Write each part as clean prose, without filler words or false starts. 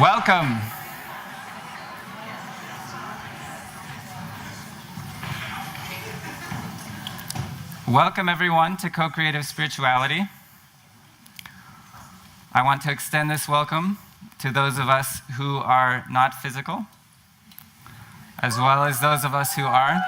Welcome. Welcome, everyone, to Co-Creative Spirituality. I want to extend this welcome to those of us who are not physical, as well as those of us who are.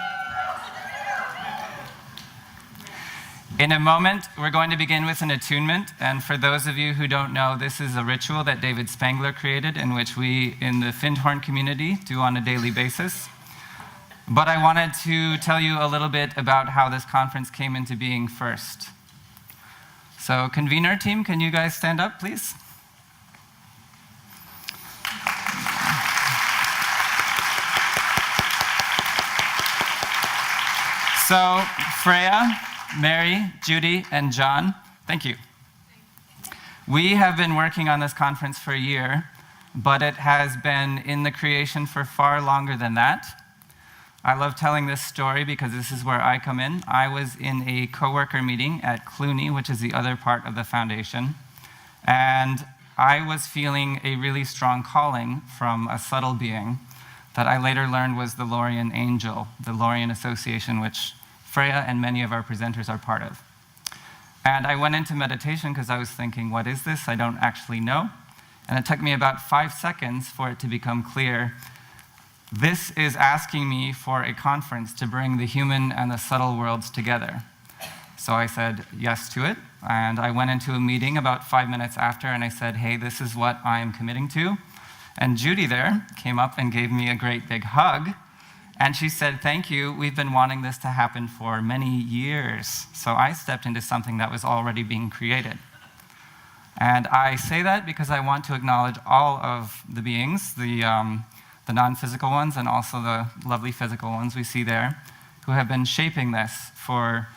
In a moment, we're going to begin with an attunement, and for those of you who don't know, this is a ritual that David Spangler created, in which we, in the Findhorn community, do on a daily basis. But I wanted to tell you a little bit about how this conference came into being first. So, convener team, can you guys stand up, please? So, Freya, Mary, Judy, and John, thank you. We have been working on this conference for a year, but it has been in the creation for far longer than that. I love telling this story because this is where I come in. I was in a coworker meeting at Clooney, which is the other part of the foundation, and I was feeling a really strong calling from a subtle being that I later learned was the Lorien Angel, the Lorien Association, which Freya and many of our presenters are part of. And I went into meditation because I was thinking, what is this? I don't actually know. And it took me about 5 seconds for it to become clear. This is asking me for a conference to bring the human and the subtle worlds together. So I said yes to it, and I went into a meeting about 5 minutes after, and I said, hey, this is what I am committing to. And Judy there came up and gave me a great big hug, and she said, thank you, we've been wanting this to happen for many years. So I stepped into something that was already being created. And I say that because I want to acknowledge all of the beings, the non-physical ones and also the lovely physical ones we see there, who have been shaping this for,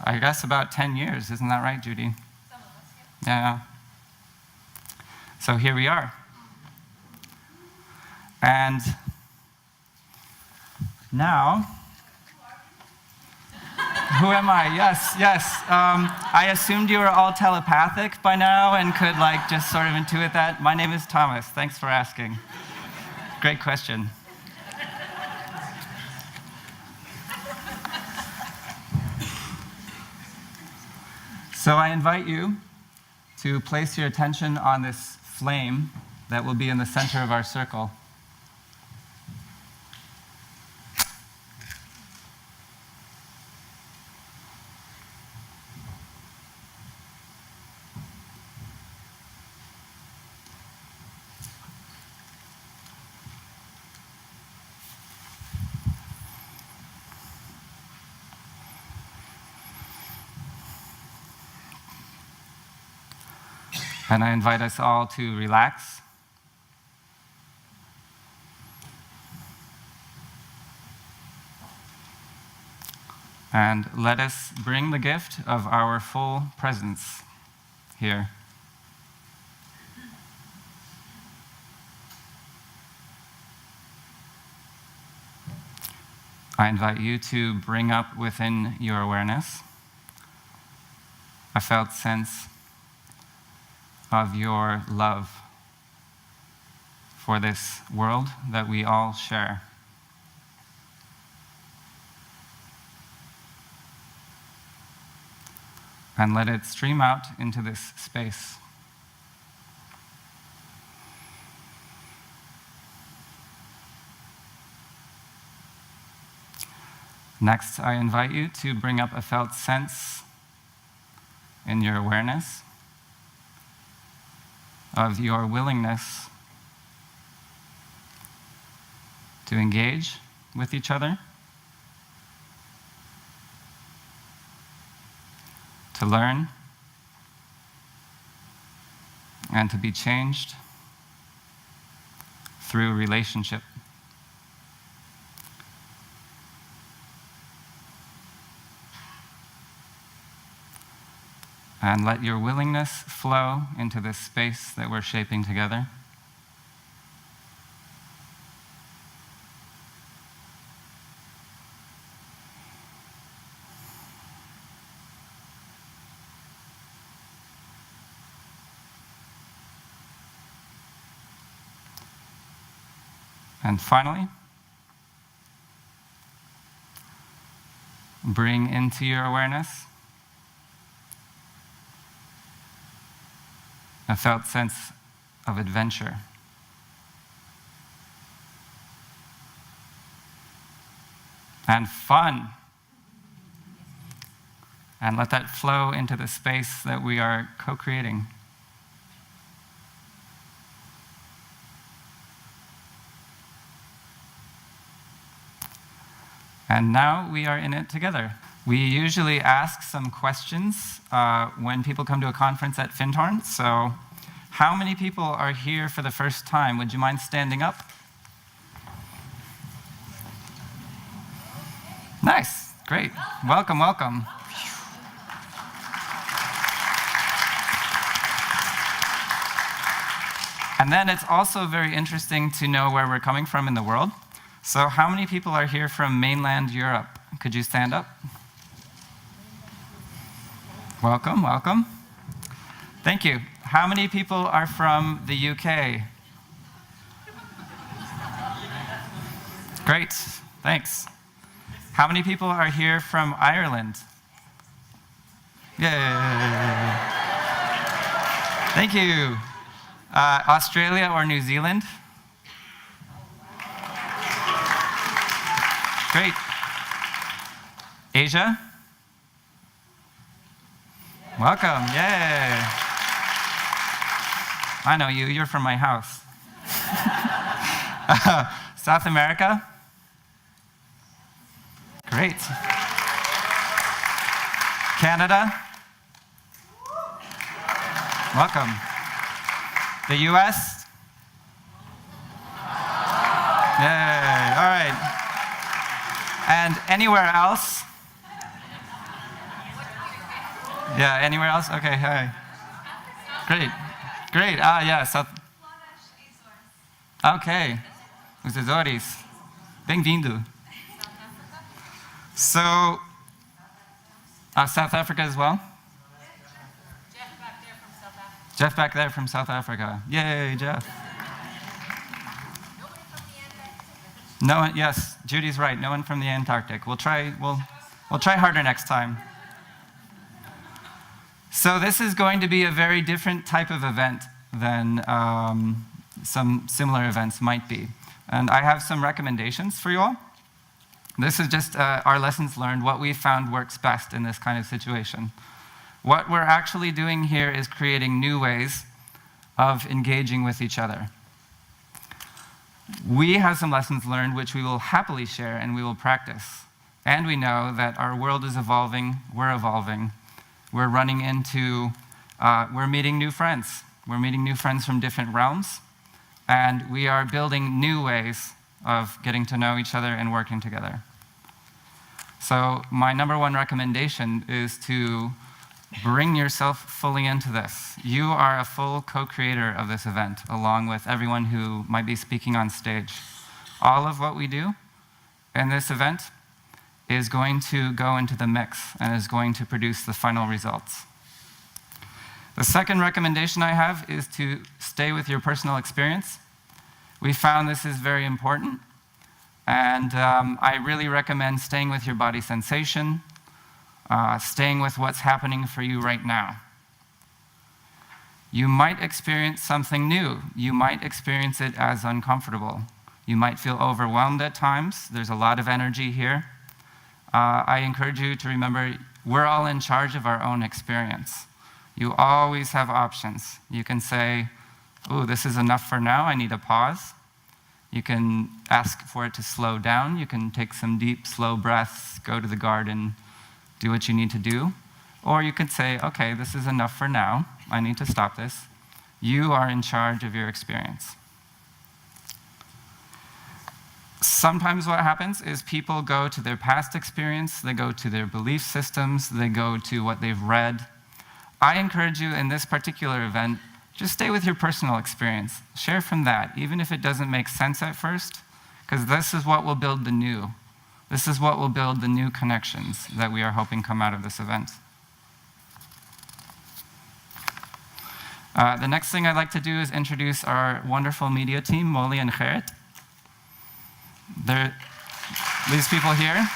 I guess, about 10 years. Isn't that right, Judy? Some of us, yeah. So here we are. And now, who am I? Yes. I assumed you were all telepathic by now and could just sort of intuit that. My name is Thomas. Thanks for asking. Great question. So I invite you to place your attention on this flame that will be in the center of our circle. And I invite us all to relax. And let us bring the gift of our full presence here. I invite you to bring up within your awareness a felt sense of your love for this world that we all share. And let it stream out into this space. Next, I invite you to bring up a felt sense in your awareness of your willingness to engage with each other, to learn, and to be changed through relationship. And let your willingness flow into this space that we're shaping together. And finally, bring into your awareness a felt sense of adventure. And fun. And let that flow into the space that we are co-creating. And now we are in it together. We usually ask some questions when people come to a conference at Findhorn. So, how many people are here for the first time? Would you mind standing up? Nice, great. Welcome, welcome. And then it's also very interesting to know where we're coming from in the world. So how many people are here from mainland Europe? Could you stand up? Welcome, welcome. Thank you. How many people are from the UK? Great, thanks. How many people are here from Ireland? Yay. Thank you. Australia or New Zealand? Great. Asia? Welcome, yay. I know you, you're from my house. South America? Great. Canada? Welcome. The US? Yay, all right. And anywhere else? Yeah, anywhere else? Okay, hi. Great, great. Yeah, South. Okay, os Azores. Bem-vindo. So, South Africa as well? Jeff back there from South Africa. Yay, Jeff. No one, yes, Judy's right. No one from the Antarctic. We'll try harder next time. So this is going to be a very different type of event than some similar events might be. And I have some recommendations for you all. This is just our lessons learned, what we found works best in this kind of situation. What we're actually doing here is creating new ways of engaging with each other. We have some lessons learned which we will happily share and we will practice. And we know that our world is evolving, we're running into, we're meeting new friends. We're meeting new friends from different realms, and we are building new ways of getting to know each other and working together. So my number one recommendation is to bring yourself fully into this. You are a full co-creator of this event, along with everyone who might be speaking on stage. All of what we do in this event is going to go into the mix and is going to produce the final results. The second recommendation I have is to stay with your personal experience. We found this is very important, and I really recommend staying with your body sensation, staying with what's happening for you right now. You might experience something new. You might experience it as uncomfortable. You might feel overwhelmed at times. There's a lot of energy here. I encourage you to remember, we're all in charge of our own experience. You always have options. You can say, ooh, this is enough for now, I need a pause. You can ask for it to slow down. You can take some deep, slow breaths, go to the garden, do what you need to do. Or you could say, okay, this is enough for now, I need to stop this. You are in charge of your experience. Sometimes what happens is people go to their past experience, they go to their belief systems, they go to what they've read. I encourage you in this particular event, just stay with your personal experience. Share from that, even if it doesn't make sense at first, because this is what will build the new. This is what will build the new connections that we are hoping come out of this event. The next thing I'd like to do is introduce our wonderful media team, Molly and Gerrit. These people here.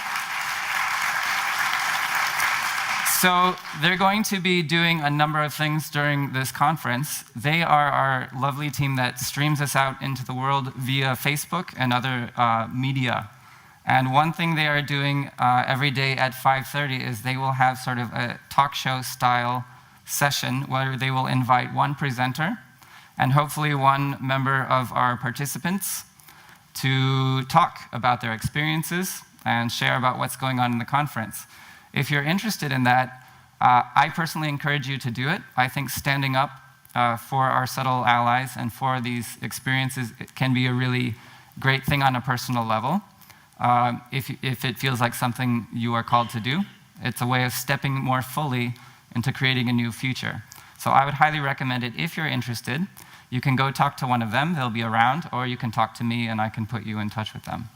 So they're going to be doing a number of things during this conference. They are our lovely team that streams us out into the world via Facebook and other media. And one thing they are doing every day at 5:30 is they will have sort of a talk show style session where they will invite one presenter and hopefully one member of our participants to talk about their experiences and share about what's going on in the conference. If you're interested in that, I personally encourage you to do it. I think standing up for our subtle allies and for these experiences, it can be a really great thing on a personal level. If it feels like something you are called to do, it's a way of stepping more fully into creating a new future. So I would highly recommend it if you're interested. You can go talk to one of them, they'll be around, or you can talk to me and I can put you in touch with them.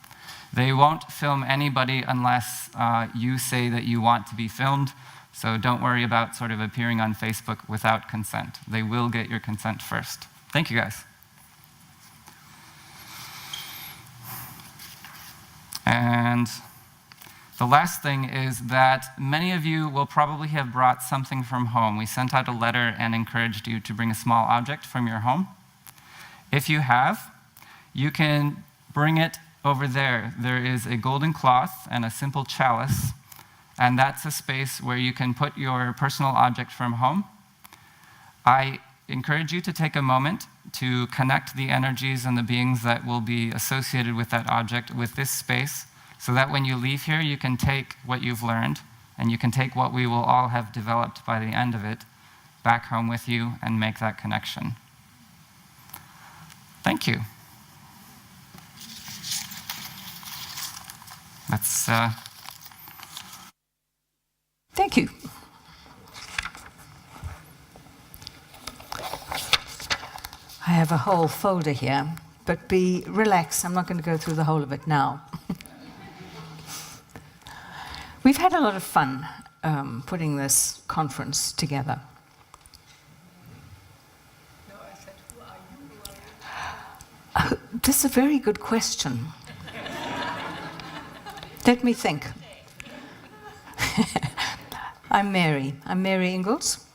They won't film anybody unless you say that you want to be filmed, so don't worry about sort of appearing on Facebook without consent. They will get your consent first. Thank you, guys. And the last thing is that many of you will probably have brought something from home. We sent out a letter and encouraged you to bring a small object from your home. If you have, you can bring it over there. There is a golden cloth and a simple chalice, and that's a space where you can put your personal object from home. I encourage you to take a moment to connect the energies and the beings that will be associated with that object with this space, so that when you leave here, you can take what you've learned, and you can take what we will all have developed by the end of it back home with you and make that connection. Thank you. That's Thank you. I have a whole folder here, but be relaxed. I'm not going to go through the whole of it now. We've had a lot of fun putting this conference together. No, I said, who are you? This is a very good question. Let me think. I'm Mary. I'm Mary Inglis.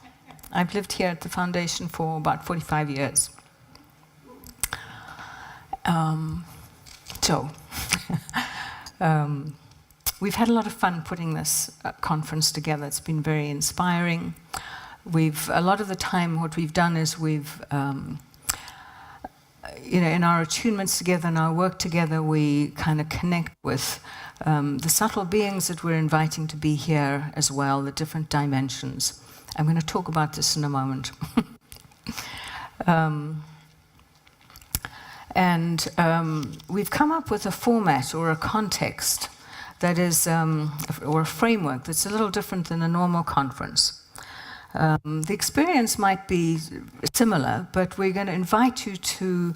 I've lived here at the foundation for about 45 years. We've had a lot of fun putting this conference together. It's been very inspiring. A lot of the time what we've done is we've, in our attunements together and our work together, we kind of connect with the subtle beings that we're inviting to be here as well, the different dimensions. I'm going to talk about this in a moment. We've come up with a format or a context that is, or a framework that's a little different than a normal conference. The experience might be similar, but we're going to invite you to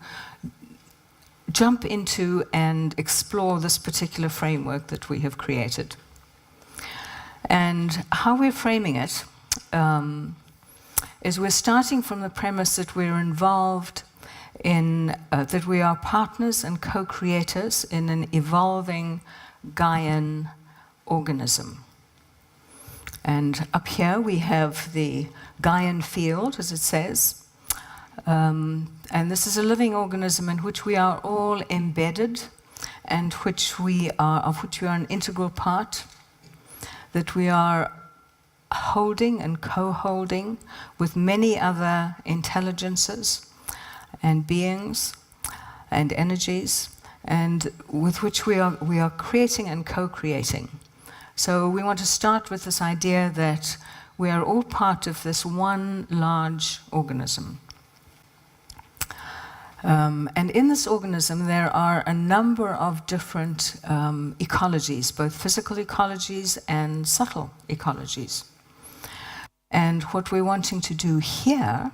jump into and explore this particular framework that we have created. And how we're framing it is we're starting from the premise that we're involved in, that we are partners and co-creators in an evolving Gaian organism. And up here we have the Gaian field, as it says. And this is a living organism in which we are all embedded and of which we are an integral part, that we are holding and co-holding with many other intelligences and beings and energies, and with which we are creating and co-creating. So we want to start with this idea that we are all part of this one large organism. And in this organism there are a number of different ecologies, both physical ecologies and subtle ecologies. And what we're wanting to do here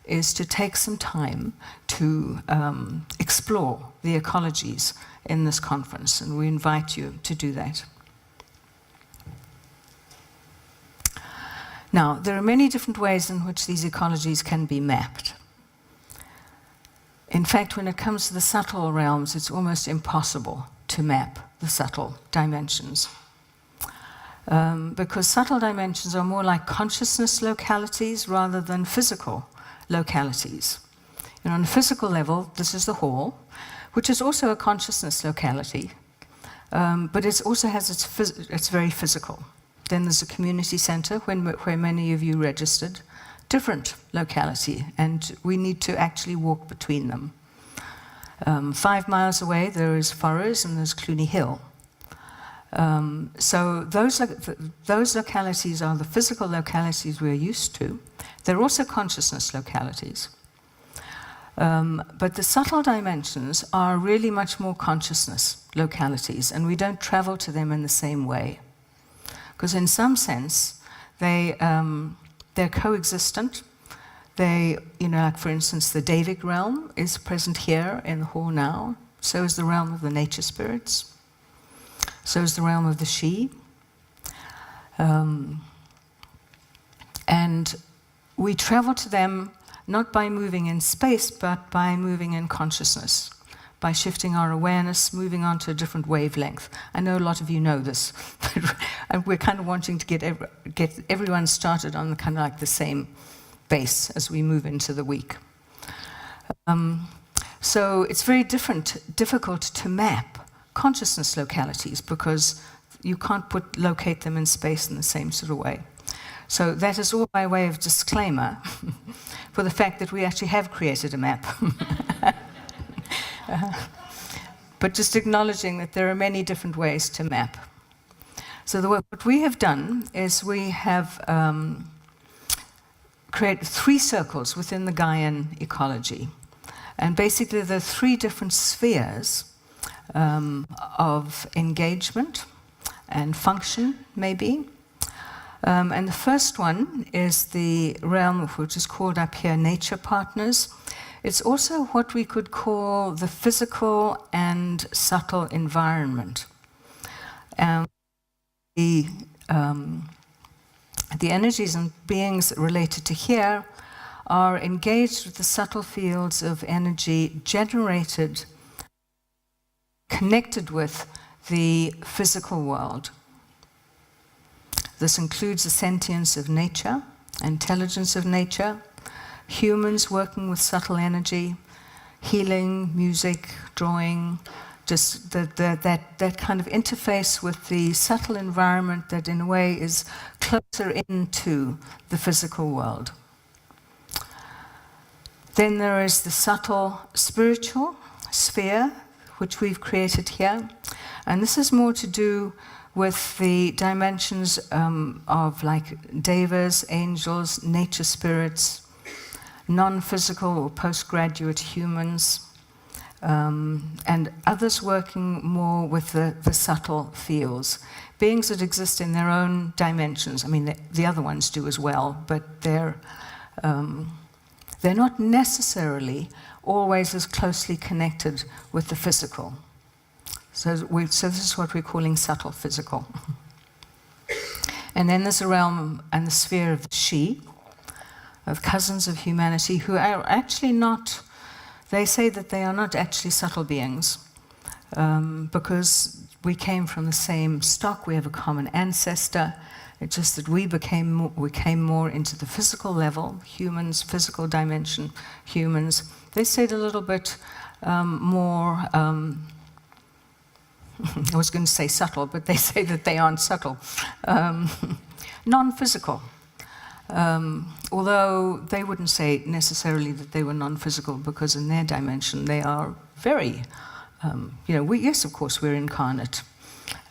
is to take some time to explore the ecologies in this conference, and we invite you to do that. Now, there are many different ways in which these ecologies can be mapped. In fact, when it comes to the subtle realms, it's almost impossible to map the subtle dimensions. Because subtle dimensions are more like consciousness localities rather than physical localities. On a physical level, this is the hall, which is also a consciousness locality, but it also has it's very physical. Then there's a community center where many of you registered, different locality, and we need to actually walk between them. 5 miles away, there is Forres and there's Cluny Hill. So those localities are the physical localities we're used to. They're also consciousness localities. But the subtle dimensions are really much more consciousness localities, and we don't travel to them in the same way. Because in some sense, they're coexistent. Like for instance, the Davic realm is present here in the hall now. So is the realm of the nature spirits. So is the realm of the she. And we travel to them not by moving in space, but by moving in consciousness, by shifting our awareness, moving on to a different wavelength. I know a lot of you know this, and we're kind of wanting to get everyone started on kind of like the same base as we move into the week. So it's very difficult to map consciousness localities because you can't locate them in space in the same sort of way. So that is all by way of disclaimer for the fact that we actually have created a map. But just acknowledging that there are many different ways to map. So what we have done is we have created 3 circles within the Gaian ecology. And basically there are 3 different spheres of engagement and function, maybe. And the first one is the realm which is called up here nature partners. It's also what we could call the physical and subtle environment. The energies and beings related to here are engaged with the subtle fields of energy generated, connected with the physical world. This includes the sentience of nature, intelligence of nature, humans working with subtle energy, healing, music, drawing, just that kind of interface with the subtle environment that in a way is closer into the physical world. Then there is the subtle spiritual sphere, which we've created here. And this is more to do with the dimensions of like devas, angels, nature spirits, non-physical or postgraduate humans, and others working more with the subtle fields. Beings that exist in their own dimensions. I mean, the other ones do as well, but they're not necessarily always as closely connected with the physical. So this is what we're calling subtle physical. And then there's a realm and the sphere of the she, of cousins of humanity, who are actually not, they say that they are not actually subtle beings, because we came from the same stock, we have a common ancestor. It's just that we came more into the physical level, humans, physical dimension, humans. They said a little bit more, I was going to say subtle, but they say that they aren't subtle. Non-physical. Although they wouldn't say necessarily that they were non-physical, because in their dimension they are very, yes, of course, we're incarnate.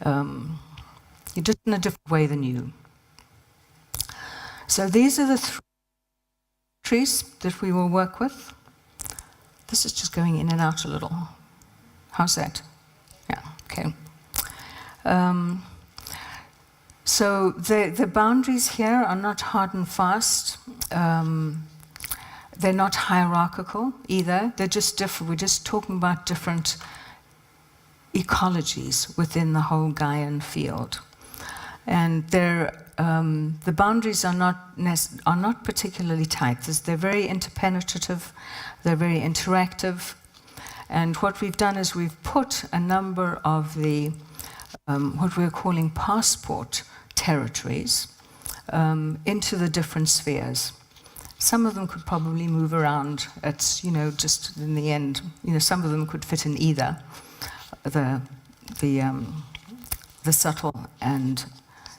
Just in a different way than you. So these are the 3 trees that we will work with. This is just going in and out a little. How's that? Yeah, okay. So the boundaries here are not hard and fast. They're not hierarchical either. They're just different. We're just talking about different ecologies within the whole Gaian field. And the boundaries are not particularly tight. They're very interpenetrative. They're very interactive. And what we've done is we've put a number of the, what we're calling passport territories, into the different spheres. Some of them could probably move around. It's, just in the end, some of them could fit in either the subtle and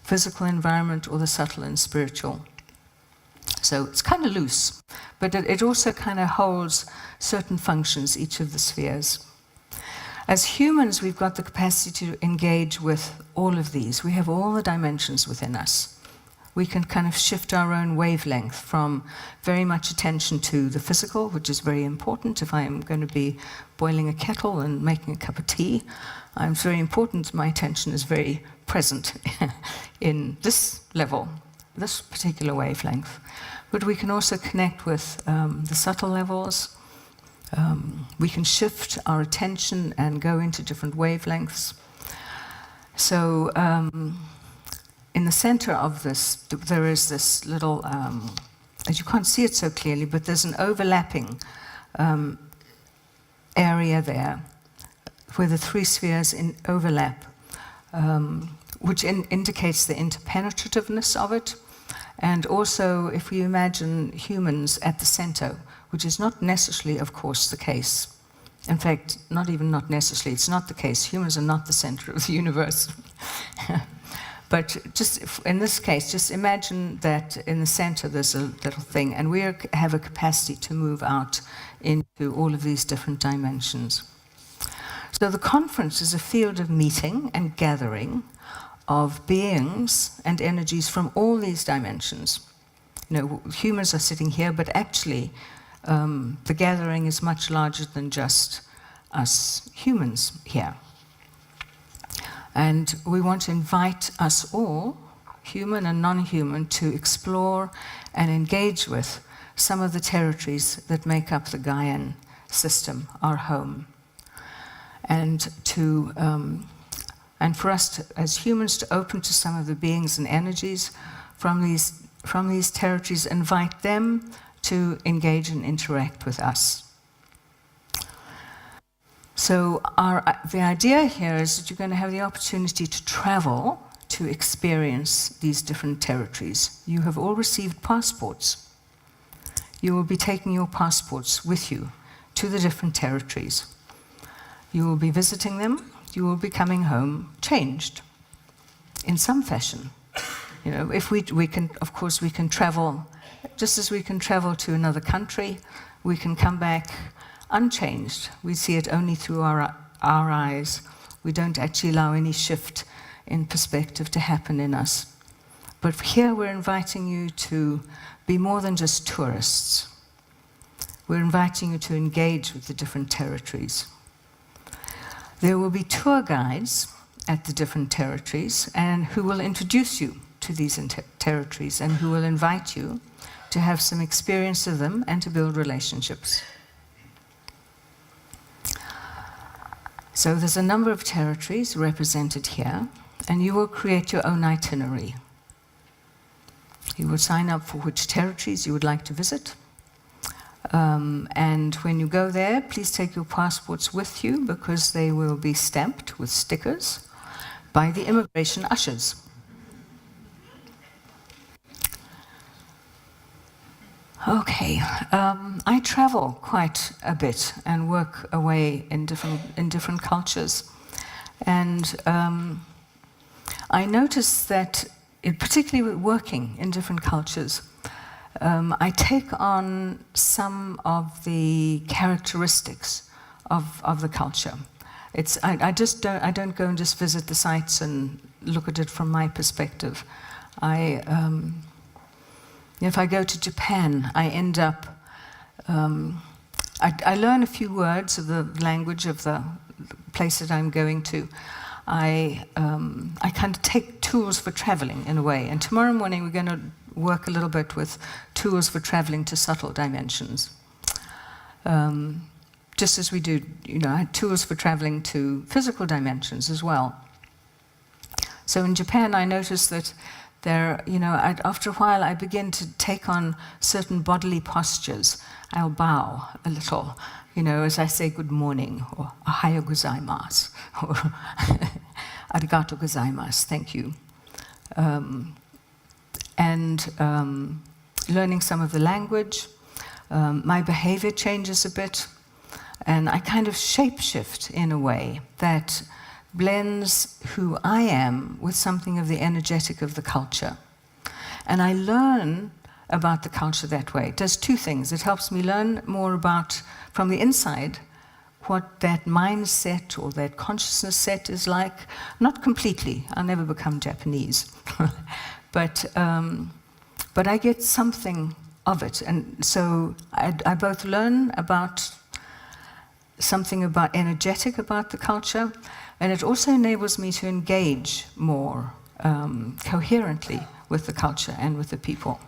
physical environment or the subtle and spiritual. So it's kind of loose, but it also kind of holds certain functions, each of the spheres. As humans, we've got the capacity to engage with all of these. We have all the dimensions within us. We can kind of shift our own wavelength from very much attention to the physical, which is very important. If I'm going to be boiling a kettle and making a cup of tea, it's very important my attention is very present in this level, this particular wavelength. But we can also connect with the subtle levels. We can shift our attention and go into different wavelengths. So in the center of this, there is this little, as you can't see it so clearly, but there's an overlapping area there where the three spheres overlap, which indicates the interpenetrativeness of it. And also, if we imagine humans at the center, which is not necessarily, of course, the case. In fact, not necessarily, it's not the case. Humans are not the center of the universe. But just in this case, just imagine that in the center there's a little thing, and we have a capacity to move out into all of these different dimensions. So the conference is a field of meeting and gathering of beings and energies from all these dimensions. Humans are sitting here, but actually the gathering is much larger than just us humans here. And we want to invite us all, human and non-human, to explore and engage with some of the territories that make up the Gaian system, our home. And for us as humans to open to some of the beings and energies from these territories, invite them to engage and interact with us. So the idea here is that you're going to have the opportunity to travel to experience these different territories. You have all received passports. You will be taking your passports with you to the different territories. You will be visiting them. You will be coming home changed in some fashion. If we can, of course, we can travel, just as we can travel to another country, we can come back unchanged. We see it only through our eyes. We don't actually allow any shift in perspective to happen in us. But here we're inviting you to be more than just tourists. We're inviting you to engage with the different territories. There will be tour guides at the different territories and who will introduce you to these territories and who will invite you to have some experience of them and to build relationships. So there's a number of territories represented here, and you will create your own itinerary. You will sign up for which territories you would like to visit. And when you go there, please take your passports with you because they will be stamped with stickers by the immigration ushers. Okay, I travel quite a bit and work away in different cultures, and I notice that, particularly with working in different cultures, I take on some of the characteristics of the culture. I don't go and just visit the sites and look at it from my perspective. If I go to Japan, I end up, I learn a few words of the language of the place that I'm going to. I kind of take tools for traveling in a way. And tomorrow morning we're going to work a little bit with tools for traveling to subtle dimensions. Just as we do, tools for traveling to physical dimensions as well. So in Japan, I noticed that After a while, I begin to take on certain bodily postures. I'll bow a little, as I say good morning, or ohayo gozaimasu, or arigato gozaimasu, thank you. Learning some of the language, my behavior changes a bit, and I kind of shapeshift in a way that blends who I am with something of the energetic of the culture. And I learn about the culture that way. It does two things. It helps me learn more about, from the inside, what that mindset or that consciousness set is like. Not completely. I'll never become Japanese. But I get something of it. And so I both learn about something about energetic about the culture, and it also enables me to engage more coherently with the culture and with the people.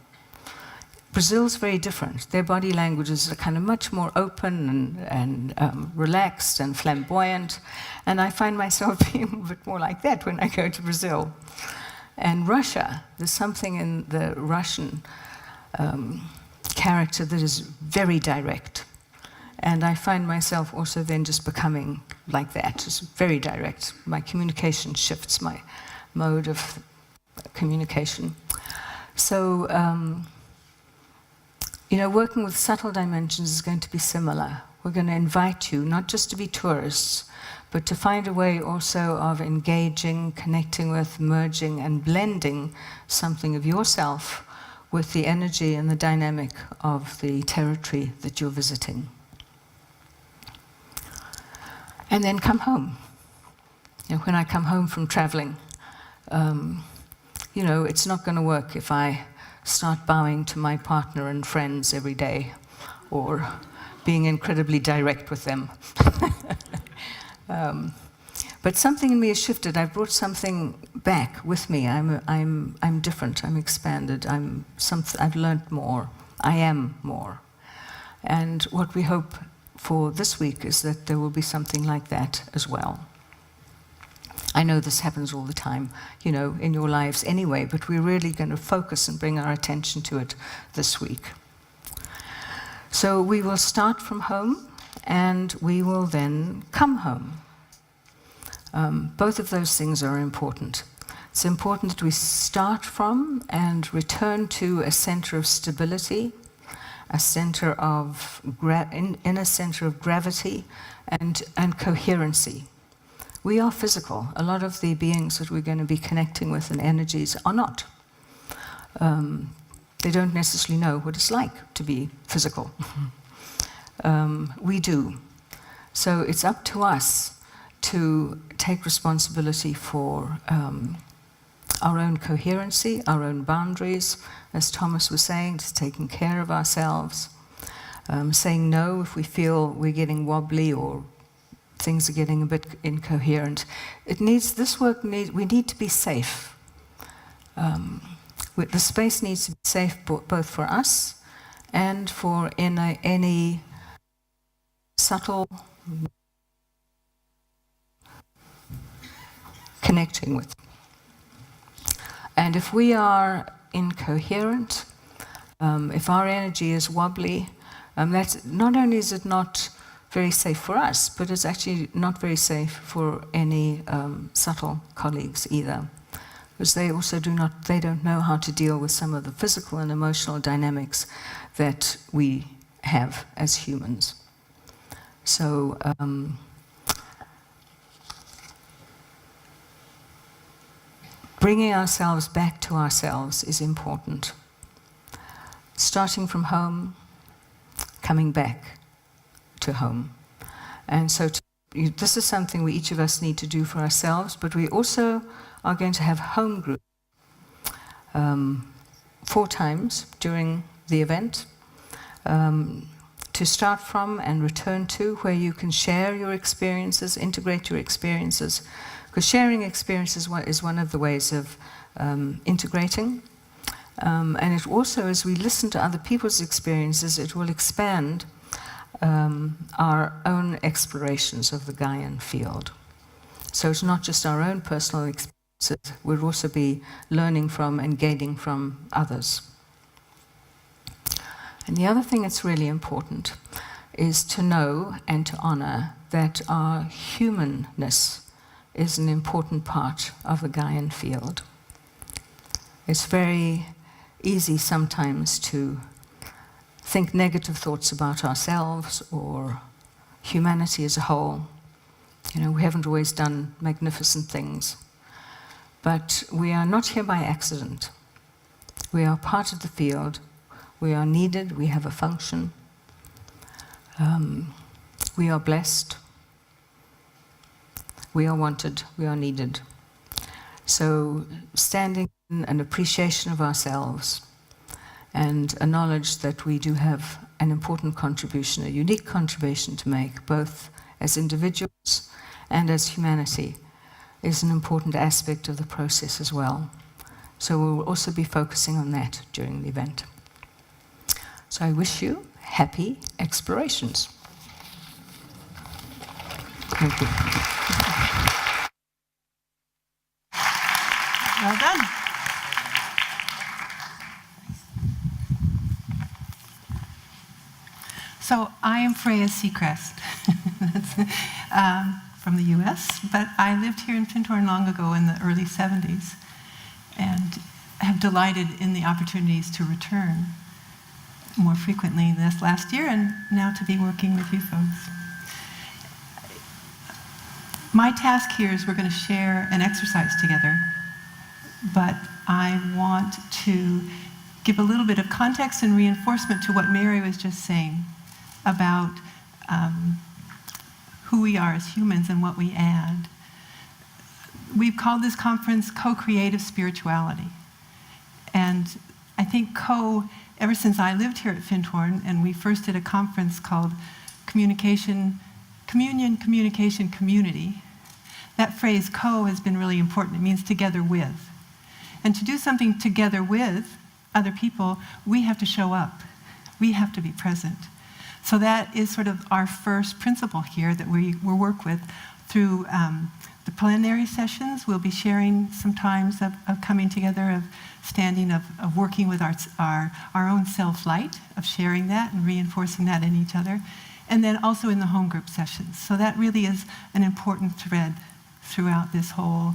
Brazil's very different. Their body languages are kind of much more open and relaxed and flamboyant, and I find myself being a bit more like that when I go to Brazil. And Russia, there's something in the Russian character that is very direct. And I find myself also then just becoming like that, just very direct. My communication shifts, my mode of communication. So, working with subtle dimensions is going to be similar. We're going to invite you not just to be tourists, but to find a way also of engaging, connecting with, merging, and blending something of yourself with the energy and the dynamic of the territory that you're visiting. And then come home. When I come home from traveling, it's not going to work if I start bowing to my partner and friends every day, or being incredibly direct with them. But something in me has shifted. I've brought something back with me. I'm different. I'm expanded. I've learned more. I am more. And what we hope for this week is that there will be something like that as well. I know this happens all the time, in your lives anyway, but we're really going to focus and bring our attention to it this week. So we will start from home, and we will then come home. Both of those things are important. It's important that we start from and return to a center of stability, a center of inner center of gravity and coherency. We are physical. A lot of the beings that we're going to be connecting with and energies are not. They don't necessarily know what it's like to be physical. We do. So it's up to us to take responsibility for our own coherency, our own boundaries, as Thomas was saying, just taking care of ourselves, saying no if we feel we're getting wobbly or things are getting a bit incoherent. We need to be safe. The space needs to be safe both for us and for any subtle connecting with. And if we are incoherent, if our energy is wobbly, that's not only is it not very safe for us, but it's actually not very safe for any subtle colleagues either, because they also don't know how to deal with some of the physical and emotional dynamics that we have as humans. So bringing ourselves back to ourselves is important. Starting from home, coming back to home. And so this is something each of us need to do for ourselves, but we also are going to have home groups 4 times during the event to start from and return to, where you can share your experiences, integrate your experiences, because sharing experiences is one of the ways of integrating. And it also, as we listen to other people's experiences, it will expand our own explorations of the Gaian field. So it's not just our own personal experience, We'll also be learning from and gaining from others. And the other thing that's really important is to know and to honor that our humanness is an important part of the Gaian field. It's very easy sometimes to think negative thoughts about ourselves or humanity as a whole. You know, we haven't always done magnificent things. But we are not here by accident. We are part of the field. We are needed. We have a function. We are blessed. We are wanted. We are needed. So standing in an appreciation of ourselves and a knowledge that we do have an important contribution, a unique contribution to make, both as individuals and as humanity, is an important aspect of the process as well. So we will also be focusing on that during the event. So I wish you happy explorations. Thank you. Well done. So I am Freya Seacrest from the US, but I lived here in Findhorn long ago in the early 70s and have delighted in the opportunities to return more frequently this last year and now to be working with you folks. My task here is we're going to share an exercise together, but I want to give a little bit of context and reinforcement to what Mary was just saying about who we are as humans and what we add. We've called this conference Co-Creative Spirituality. And I think ever since I lived here at Findhorn, and we first did a conference called Communication, Community, that phrase co has been really important. It means together with. And to do something together with other people, we have to show up. We have to be present. So that is sort of our first principle here that we will work with through the plenary sessions. We'll be sharing some times of coming together, of standing, of working with our own self-light, of sharing that and reinforcing that in each other, and then also in the home group sessions. So that really is an important thread throughout this whole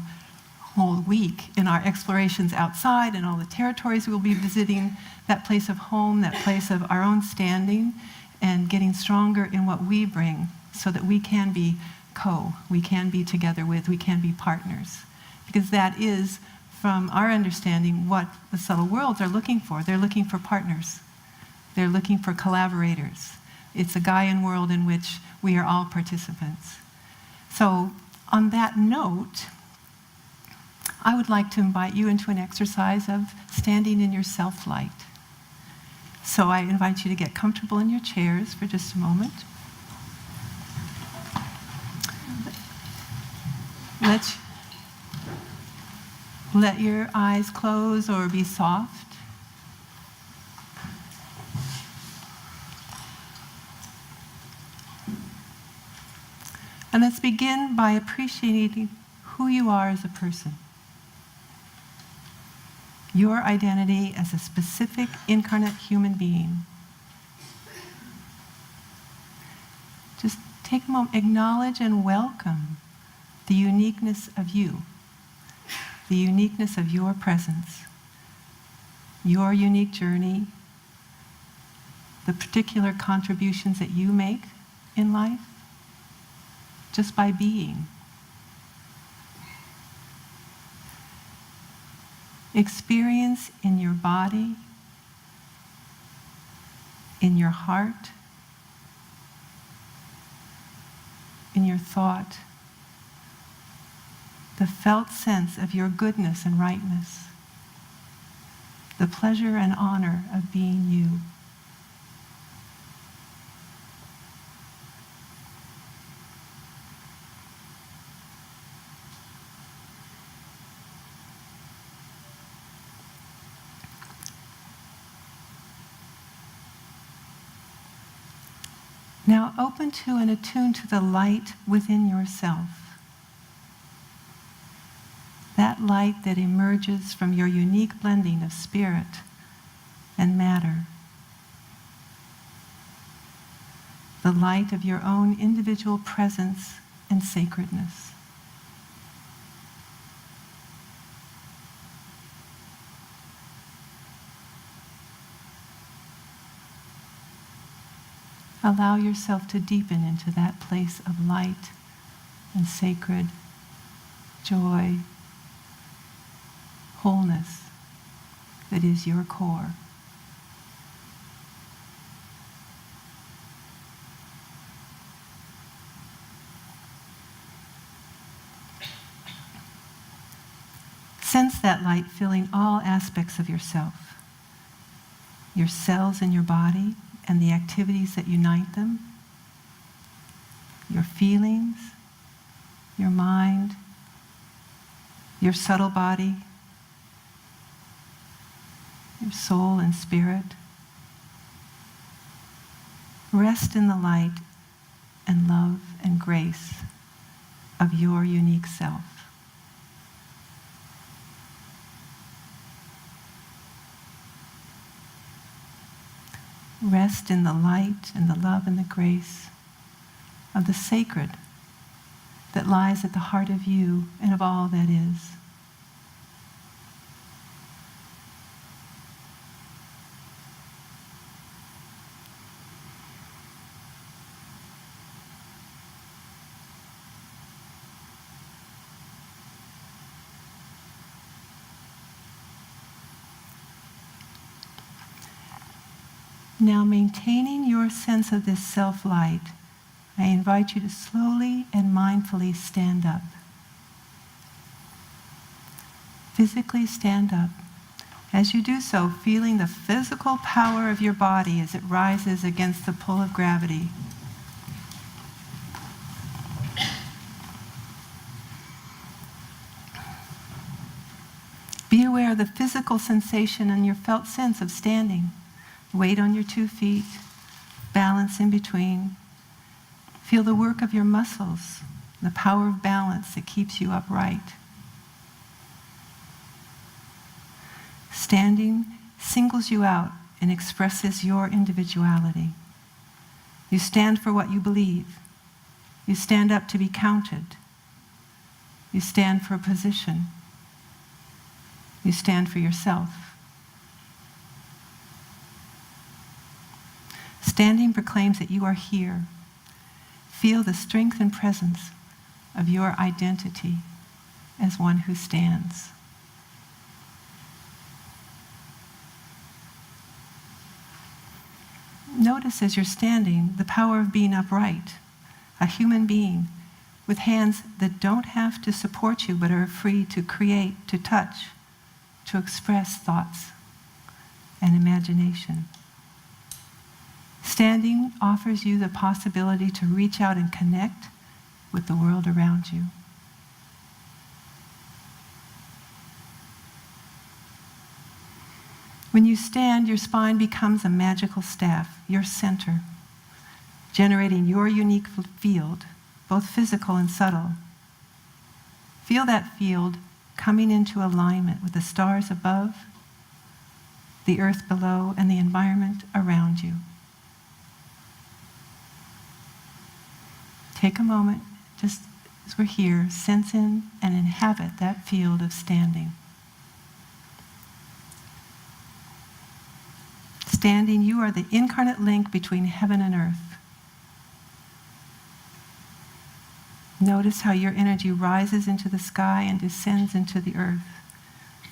week in our explorations outside and all the territories we'll be visiting, that place of home, that place of our own standing, and getting stronger in what we bring so that we can be we can be together with, we can be partners. Because that is, from our understanding, what the subtle worlds are looking for. They're looking for partners. They're looking for collaborators. It's a Gaian world in which we are all participants. So on that note, I would like to invite you into an exercise of standing in your self-light. So I invite you to get comfortable in your chairs for just a moment. Let your eyes close or be soft. And let's begin by appreciating who you are as a person. Your identity as a specific incarnate human being. Just take a moment, acknowledge and welcome the uniqueness of you, the uniqueness of your presence, your unique journey, the particular contributions that you make in life, just by being. Experience in your body, in your heart, in your thought, the felt sense of your goodness and rightness, the pleasure and honor of being you. Now open to and attune to the light within yourself. That that light that emerges from your unique blending of spirit and matter. The light of your own individual presence and sacredness. Allow yourself to deepen into that place of light and sacred joy, wholeness that is your core. Sense that light filling all aspects of yourself, your cells in your body and the activities that unite them, your feelings, your mind, your subtle body, your soul and spirit. Rest in the light and love and grace of your unique self. Rest in the light and the love and the grace of the sacred that lies at the heart of you and of all that is. Now, maintaining your sense of this self-light, I invite you to slowly and mindfully stand up. Physically stand up. As you do so, feeling the physical power of your body as it rises against the pull of gravity. Be aware of the physical sensation and your felt sense of standing. Weight on your 2 feet, balance in between. Feel the work of your muscles, the power of balance that keeps you upright. Standing singles you out and expresses your individuality. You stand for what you believe. You stand up to be counted. You stand for a position. You stand for yourself. Standing proclaims that you are here. Feel the strength and presence of your identity as one who stands. Notice as you're standing the power of being upright, a human being with hands that don't have to support you but are free to create, to touch, to express thoughts and imagination. Standing offers you the possibility to reach out and connect with the world around you. When you stand, your spine becomes a magical staff, your center, generating your unique field, both physical and subtle. Feel that field coming into alignment with the stars above, the earth below, and the environment around you. Take a moment, just as we're here, sense in and inhabit that field of standing. Standing, you are the incarnate link between heaven and earth. Notice how your energy rises into the sky and descends into the earth,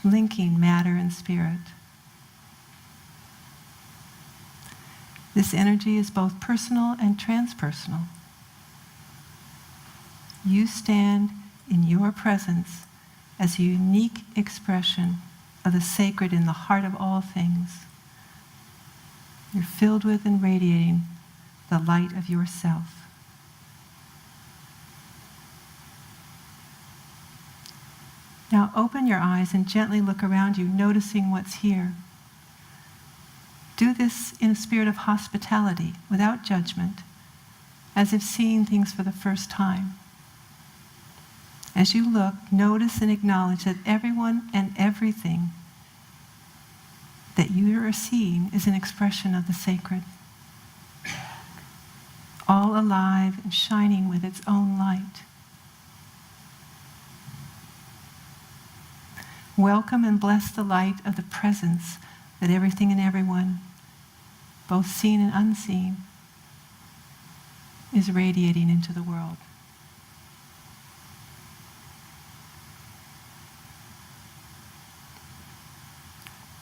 linking matter and spirit. This energy is both personal and transpersonal. You stand in your presence as a unique expression of the sacred in the heart of all things. You're filled with and radiating the light of yourself. Now open your eyes and gently look around you, noticing what's here. Do this in a spirit of hospitality, without judgment, as if seeing things for the first time. As you look, notice and acknowledge that everyone and everything that you are seeing is an expression of the sacred, all alive and shining with its own light. Welcome and bless the light of the presence that everything and everyone, both seen and unseen, is radiating into the world.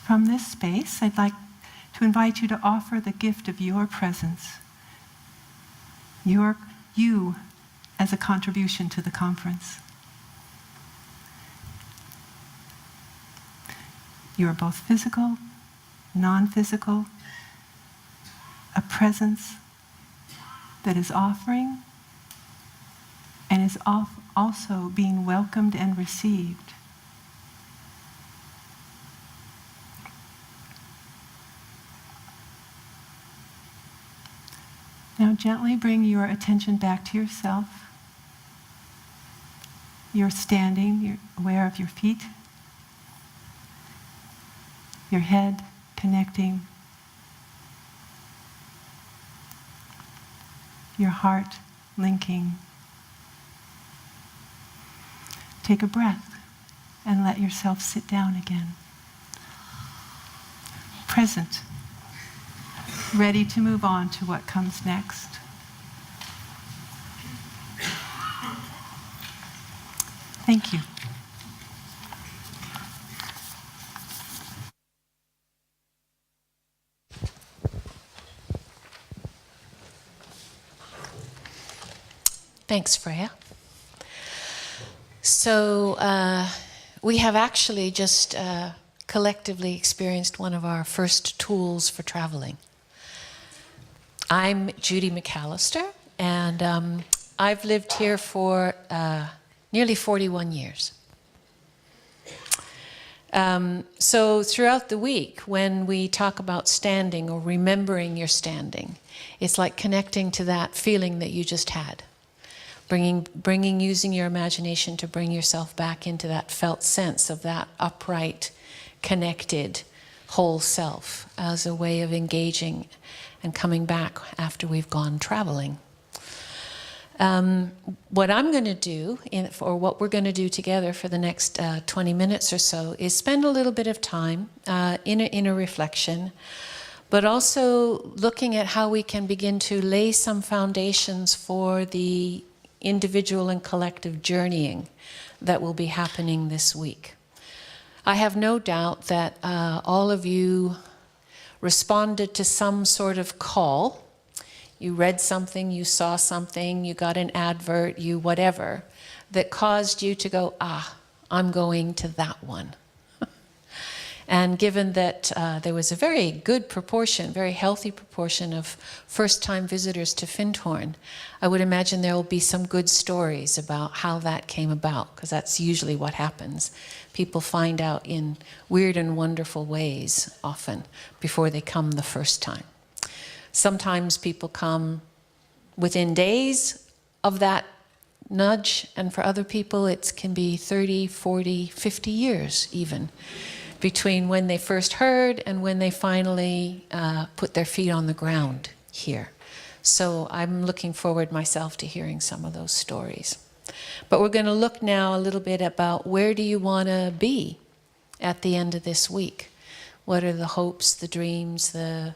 From this space, I'd like to invite you to offer the gift of your presence, you as a contribution to the conference. You are both physical, non-physical, a presence that is offering and is also being welcomed and received. Now gently bring your attention back to yourself. You're standing, you're aware of your feet, your head connecting, your heart linking. Take a breath and let yourself sit down again. Present, ready to move on to what comes next. Thank you. Thanks, Freya. So we have actually just collectively experienced one of our first tools for traveling. I'm Judy McAllister, and I've lived here for nearly 41 years. So throughout the week, when we talk about standing or remembering your standing, it's like connecting to that feeling that you just had. Using your imagination to bring yourself back into that felt sense of that upright, connected, whole self as a way of engaging and coming back after we've gone traveling. What I'm going to do, or what we're going to do together for the next 20 minutes or so, is spend a little bit of time in a reflection, but also looking at how we can begin to lay some foundations for the individual and collective journeying that will be happening this week. I have no doubt that all of you responded to some sort of call. You read something, you saw something, you got an advert, you whatever, that caused you to go, I'm going to that one. And given that there was a very good proportion, very healthy proportion of first-time visitors to Findhorn, I would imagine there will be some good stories about how that came about, because that's usually what happens. People find out in weird and wonderful ways often before they come the first time. Sometimes people come within days of that nudge, and for other people it can be 30, 40, 50 years even, between when they first heard and when they finally put their feet on the ground here. So I'm looking forward myself to hearing some of those stories. But we're going to look now a little bit about where do you want to be at the end of this week? What are the hopes, the dreams, the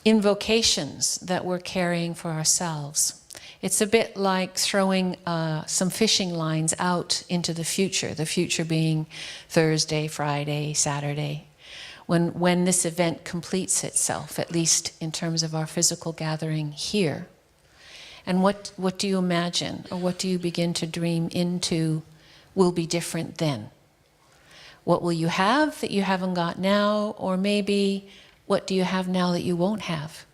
invocations that we're carrying for ourselves? It's a bit like throwing some fishing lines out into the future being Thursday, Friday, Saturday, when this event completes itself, at least in terms of our physical gathering here. And what do you imagine, or what do you begin to dream into will be different then? What will you have that you haven't got now, or maybe what do you have now that you won't have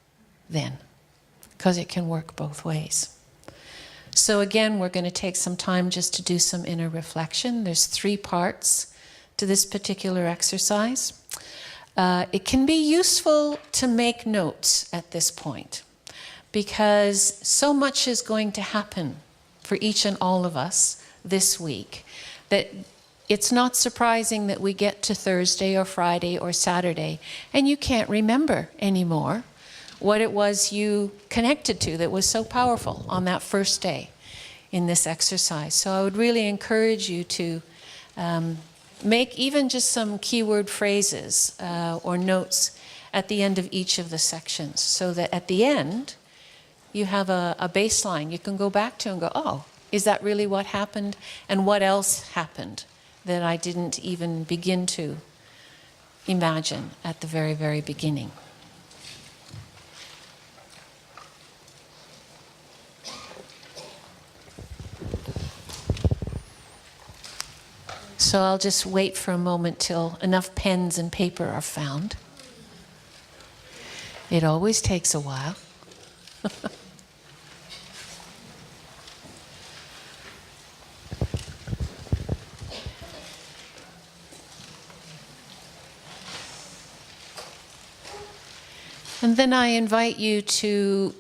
then? Because it can work both ways. So again, we're going to take some time just to do some inner reflection. There's 3 parts to this particular exercise. It can be useful to make notes at this point, because so much is going to happen for each and all of us this week, that it's not surprising that we get to Thursday or Friday or Saturday and you can't remember anymore what it was you connected to that was so powerful on that first day in this exercise. So I would really encourage you to make even just some keyword phrases or notes at the end of each of the sections, so that at the end you have a baseline you can go back to and go, oh, is that really what happened? And what else happened that I didn't even begin to imagine at the very, very beginning? So I'll just wait for a moment till enough pens and paper are found. It always takes a while. And then I invite you to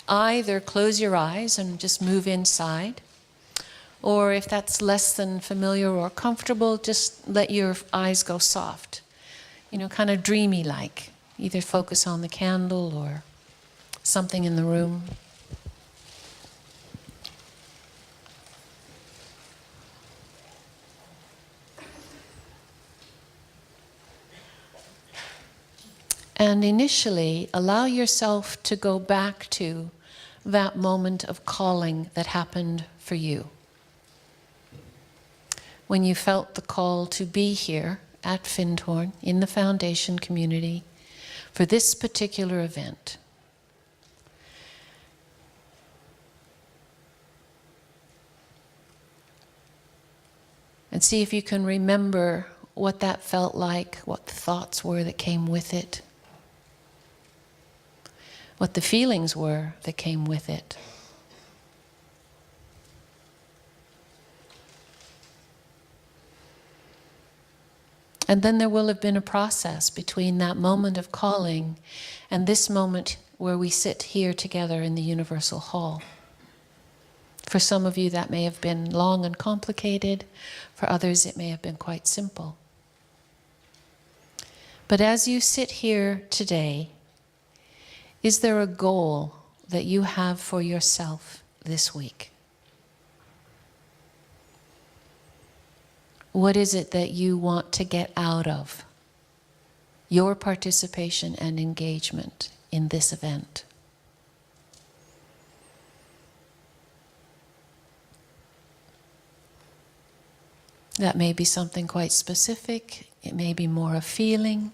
either close your eyes and just move inside, or if that's less than familiar or comfortable, just let your eyes go soft, kind of dreamy-like. Either focus on the candle or something in the room. And initially, allow yourself to go back to that moment of calling that happened for you. When you felt the call to be here at Findhorn in the Foundation community for this particular event. And see if you can remember what that felt like, what the thoughts were that came with it, what the feelings were that came with it. And then there will have been a process between that moment of calling and this moment where we sit here together in the Universal Hall. For some of you that may have been long and complicated, for others it may have been quite simple. But as you sit here today, is there a goal that you have for yourself this week? What is it that you want to get out of your participation and engagement in this event? That may be something quite specific. It may be more a feeling.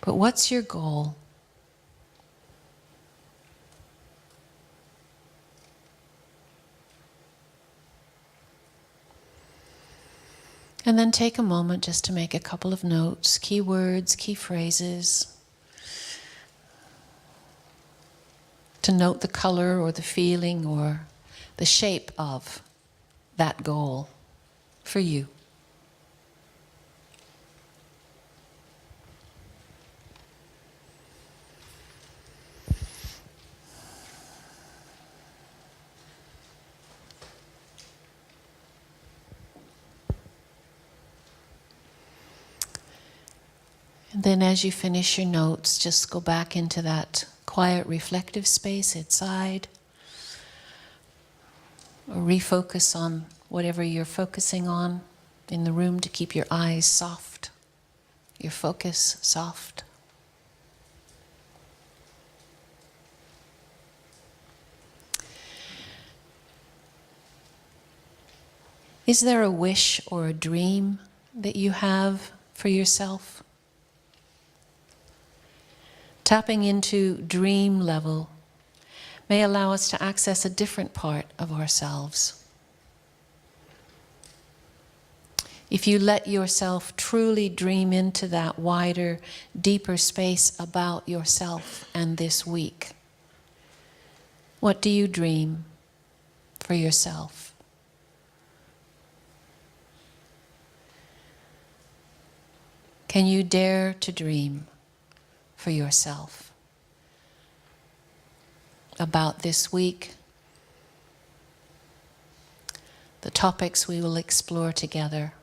But what's your goal? And then take a moment just to make a couple of notes, key words, key phrases, to note the color or the feeling or the shape of that goal for you. And then as you finish your notes, just go back into that quiet, reflective space inside, or refocus on whatever you're focusing on in the room to keep your eyes soft, your focus soft. Is there a wish or a dream that you have for yourself? Tapping into dream level may allow us to access a different part of ourselves. If you let yourself truly dream into that wider, deeper space about yourself and this week, what do you dream for yourself? Can you dare to dream for yourself about this week, the topics we will explore together,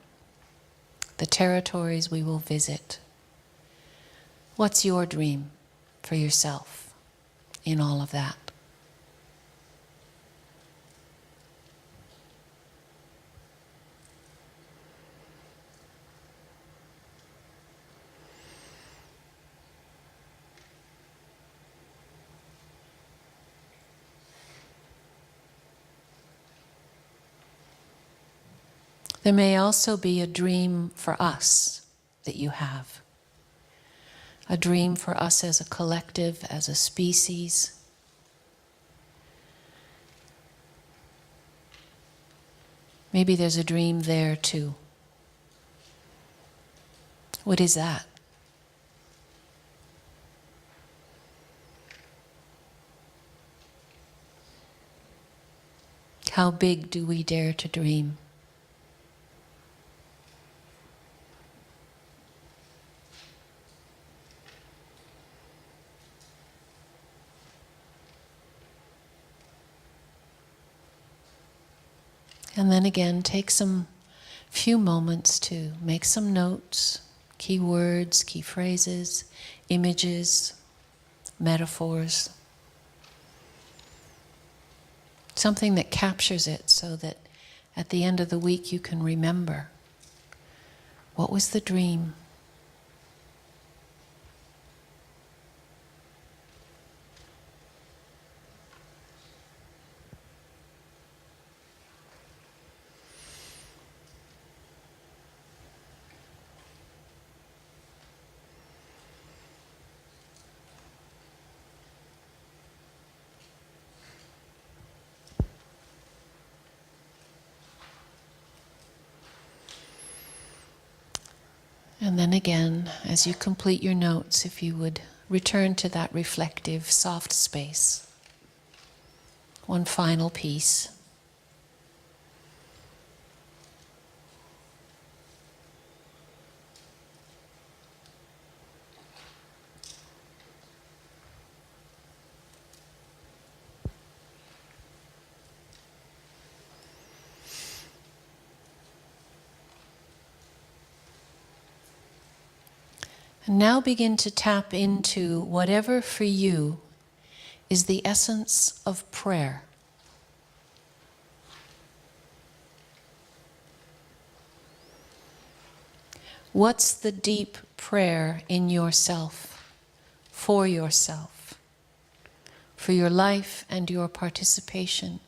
the territories we will visit. What's your dream for yourself in all of that? There may also be a dream for us that you have. A dream for us as a collective, as a species. Maybe there's a dream there too. What is that? How big do we dare to dream? And then again, take some few moments to make some notes, key words, key phrases, images, metaphors. Something that captures it so that at the end of the week you can remember. What was the dream? And then again, as you complete your notes, if you would return to that reflective, soft space. One final piece. And now begin to tap into whatever for you is the essence of prayer. What's the deep prayer in yourself, for your life and your participation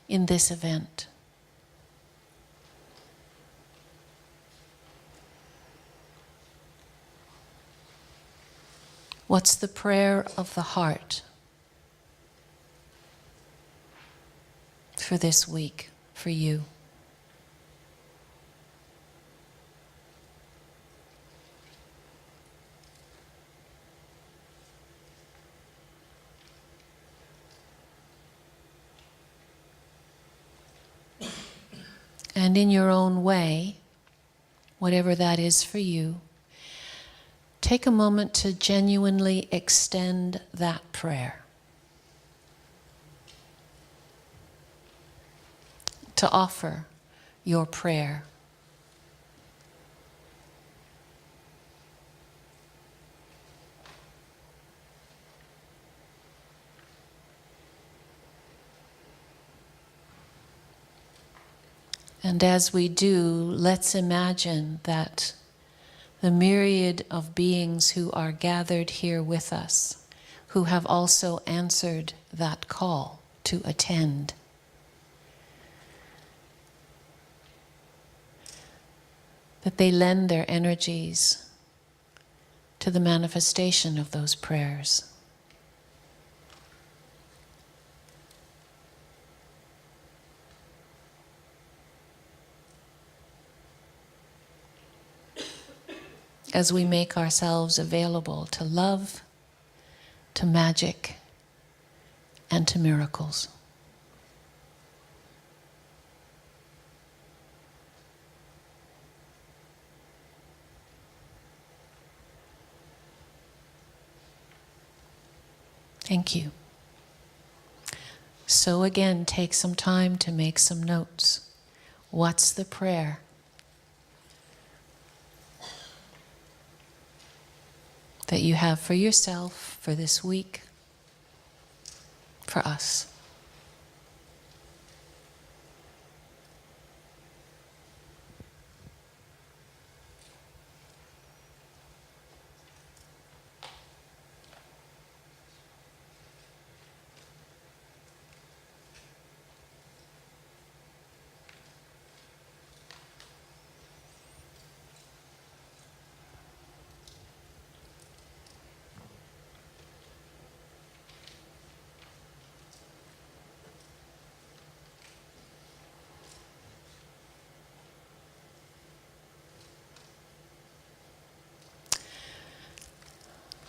in this event? What's the prayer of the heart for this week, for you? And in your own way, whatever that is for you, take a moment to genuinely extend that prayer. To offer your prayer. And as we do, let's imagine that the myriad of beings who are gathered here with us, who have also answered that call to attend, that they lend their energies to the manifestation of those prayers. As we make ourselves available to love, to magic, and to miracles. Thank you. So again, take some time to make some notes. What's the prayer that you have for yourself, for this week, for us?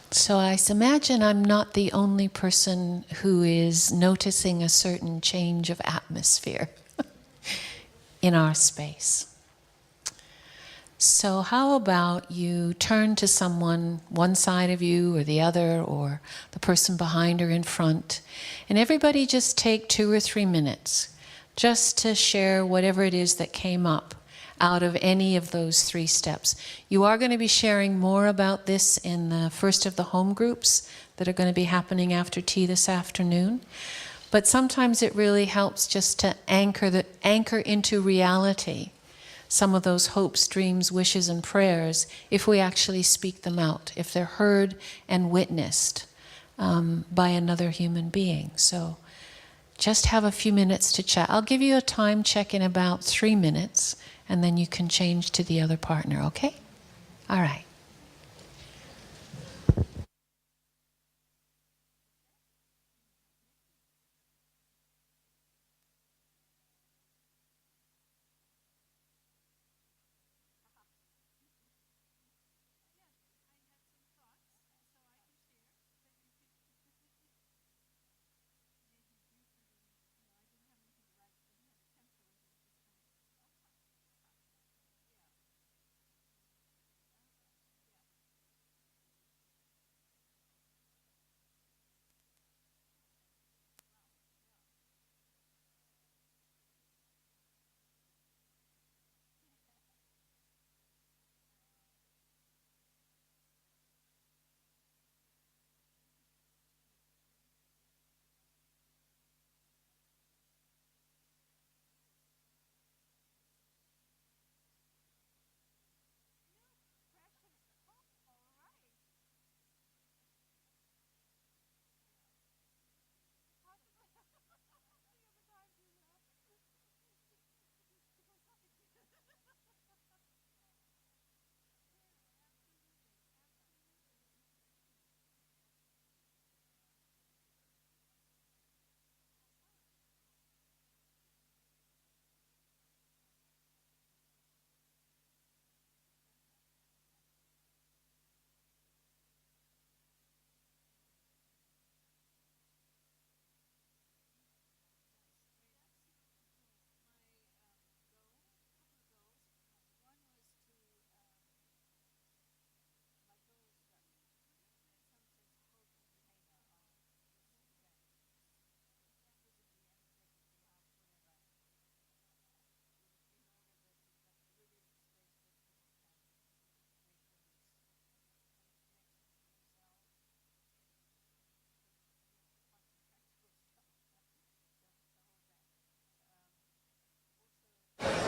So I imagine I'm not the only person who is noticing a certain change of atmosphere in our space. So how about you turn to someone, one side of you or the other, or the person behind or in front, and everybody just take 2 or 3 minutes just to share whatever it is that came up out of any of those 3 steps. You are going to be sharing more about this in the first of the home groups that are going to be happening after tea this afternoon. But sometimes it really helps just to anchor into reality some of those hopes, dreams, wishes, and prayers if we actually speak them out, if they're heard and witnessed by another human being. So just have a few minutes to chat. I'll give you a time check in about 3 minutes, and then you can change to the other partner, okay? All right.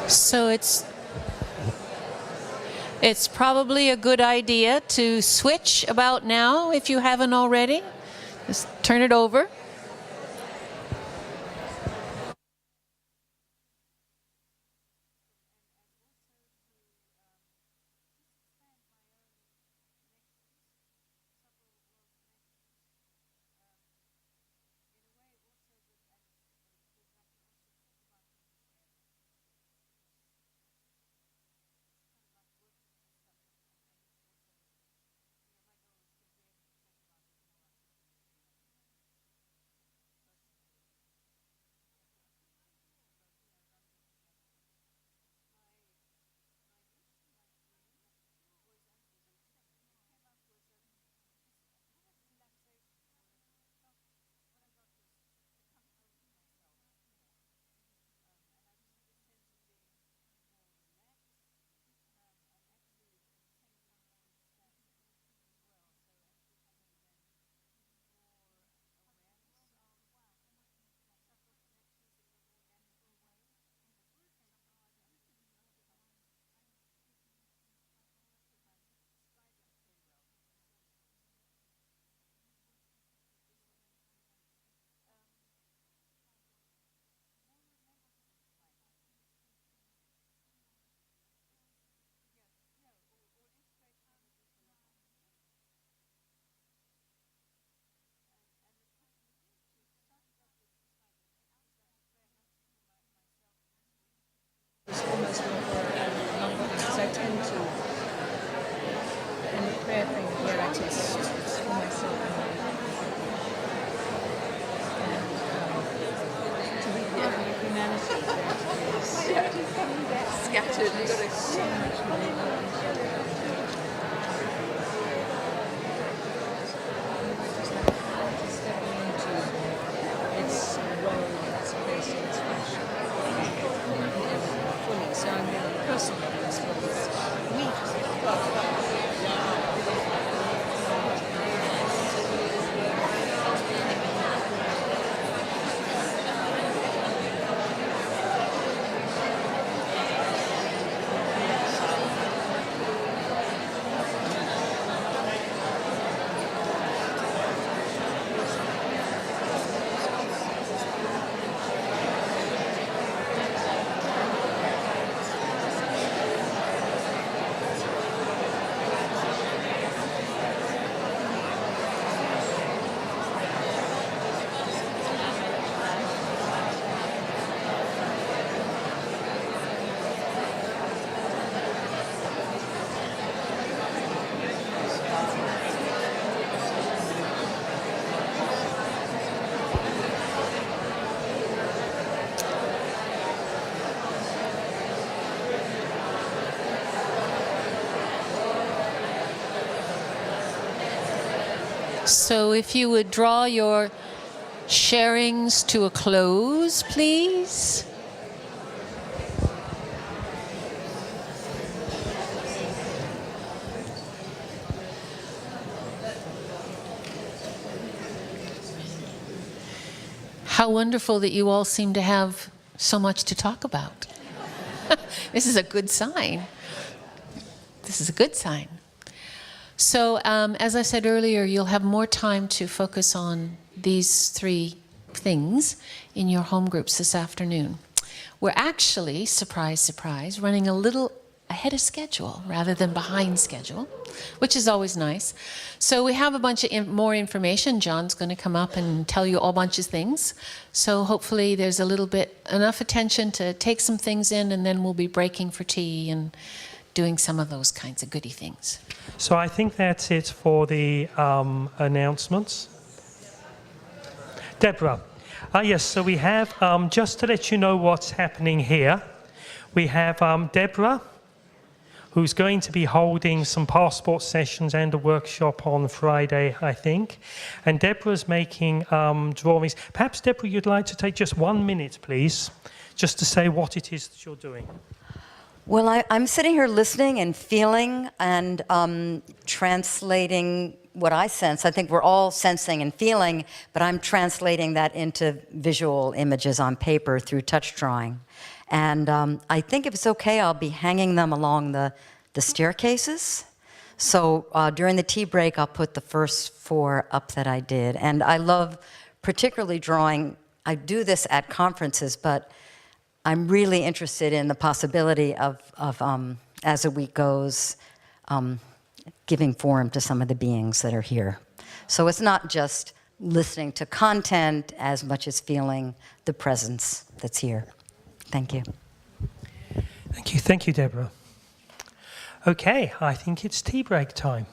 So it's probably a good idea to switch about now if you haven't already. Just turn it over. first one because I tend to, in the prayer thing here, I test it's for myself. And to read the humanity that is scattered. You've got so much money. So if you would draw your sharings to a close, please. How wonderful that you all seem to have so much to talk about. This is a good sign. This is a good sign. So, as I said earlier, you'll have more time to focus on these three things in your home groups this afternoon. We're actually, surprise, surprise, running a little ahead of schedule rather than behind schedule, which is always nice. So we have a bunch of more information. John's going to come up and tell you a bunch of things. So hopefully there's a little bit, enough attention to take some things in, and then we'll be breaking for tea and doing some of those kinds of goody things. So I think that's it for the announcements. Deborah. Yes, so we have, just to let you know what's happening here, we have Deborah, who's going to be holding some passport sessions and a workshop on Friday, I think. And Deborah's making drawings. Perhaps, Deborah, you'd like to take just 1 minute, please, just to say what it is that you're doing. Well, I'm sitting here listening and feeling and translating what I sense. I think we're all sensing and feeling, but I'm translating that into visual images on paper through touch drawing. And I think if it's okay, I'll be hanging them along the staircases. So during the tea break, I'll put the first 4 up that I did. And I love particularly drawing. I do this at conferences, but I'm really interested in the possibility of as the week goes, giving form to some of the beings that are here. So it's not just listening to content as much as feeling the presence that's here. Thank you. Thank you, Deborah. Okay, I think it's tea break time.